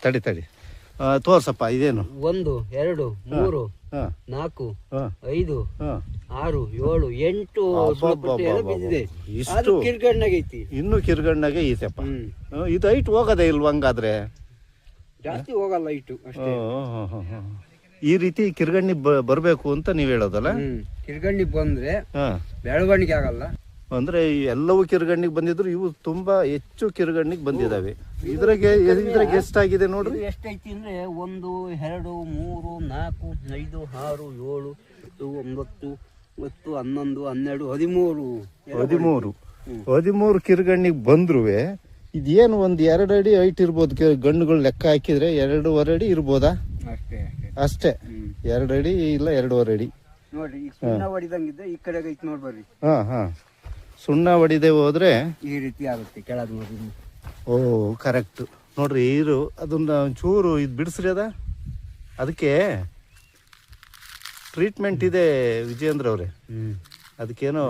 ತಡಿ ತಡಿ ತೋರ್ಸಪ್ಪ ಇದೇನು 1 2 3 4 5 6 7 8 ಬಿದ್ದಿದೆ. ಇಷ್ಟು ಕಿರ್ಗಣ್ಣಗೈತಿ, ಇನ್ನು ಕಿರ್ಗಣ್ಣಗೆ ಐತೆಪ್ಪ. ಇದು ಹೈಟ್ ಹೋಗದೆ ಇಲ್ವ ಹಂಗಾದ್ರೆ? ಜಾಸ್ತಿ ಹೋಗಲ್ಲ ಹೈಟು ಅಷ್ಟೇ. ಈ ರೀತಿ ಕಿರ್ಗಣ್ಣಿ ಬರ್ಬೇಕು ಅಂತ ನೀವ್ ಹೇಳೋದಲ್ಲ? ಕಿರ್ಗಣ್ಣಿ ಬಂದ್ರೆ ಬೆಳವಣಿಗೆ ಆಗಲ್ಲ. ಅಂದ್ರೆ ಎಲ್ಲವೂ ಕಿರ್ಗಣ್ಣಿಗೆ ಬಂದಿದ್ರು, ಇವು ತುಂಬಾ ಹೆಚ್ಚು ಕಿರ್ಗಣ್ಣಿಗೆ ಬಂದಿದಾವೆ. ಇದ್ರಾಗೆ ಎಷ್ಟಾಗಿದೆ ನೋಡ್ರಿ? ಎಷ್ಟೈತಿ ಅಂದ್ರೆ 1 2 3 4 5 6 7 8 9 10 11 13 ಕಿರ್ಗಣ್ಣಿಗೆ ಬಂದ್ರುವೆ ಇದೇನು ಒಂದ್ 2 ಅಡಿ ಹೈಟ್ ಇರ್ಬೋದು. ಗಣ್ಣುಗಳು ಲೆಕ್ಕ ಹಾಕಿದ್ರೆ 2.5 ಅಡಿ ಇರ್ಬೋದಾ? ಅಷ್ಟೇ 2 ಅಡಿ ಇಲ್ಲ 2.5 ಅಡಿ. ನೋಡ್ರಿ ಸುಣ್ಣ ಹೊಡಿದಂಗಿದ್ರೆ ಈ ಕಡೆಗೆ ಐತಿ ನೋಡ್ಬರ್ರಿ. ಸುಣ್ಣ ಹೊಡಿದೆ ಹೋದ್ರೆ ಈ ರೀತಿ ಆಗುತ್ತೆ ಕೆಳಗೆ ನೋಡಿ. ಓ ಕರೆಕ್ಟ್ ನೋಡ್ರಿ. ಇರು ಅದನ್ನ ಒಂಚೂರು ಇದು ಬಿಡಿಸ್ರಿ. ಅದಕ್ಕೆ ಟ್ರೀಟ್ಮೆಂಟ್ ಇದೆ ವಿಜಯೇಂದ್ರ ಅವ್ರೆ. ಅದಕ್ಕೇನೋ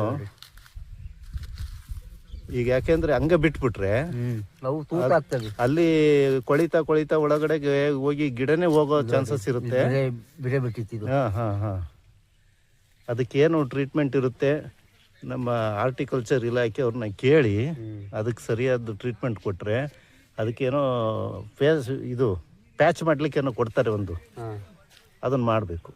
ಈಗ ಯಾಕೆಂದ್ರೆ ಹಂಗ ಬಿಟ್ಬಿಟ್ರೆ ಅಲ್ಲಿ ಕೊಳಿತಾ ಒಳಗಡೆಗೆ ಹೋಗಿ ಗಿಡನೇ ಹೋಗೋ ಚಾನ್ಸಸ್ ಇರುತ್ತೆ. ಅದಕ್ಕೇನು ಟ್ರೀಟ್ಮೆಂಟ್ ಇರುತ್ತೆ ನಮ್ಮ ಹಾರ್ಟಿಕಲ್ಚರ್ ಇಲಾಖೆ ಅವ್ರನ್ನ ಕೇಳಿ ಅದಕ್ಕೆ ಸರಿಯಾದ ಟ್ರೀಟ್ಮೆಂಟ್ ಕೊಟ್ಟರೆ ಅದಕ್ಕೇನೋ ಪ್ಯಾಚ್ ಮಾಡ್ಲಿಕ್ಕೆ ಏನೋ ಕೊಡ್ತಾರೆ ಒಂದು, ಅದನ್ನು ಮಾಡಬೇಕು.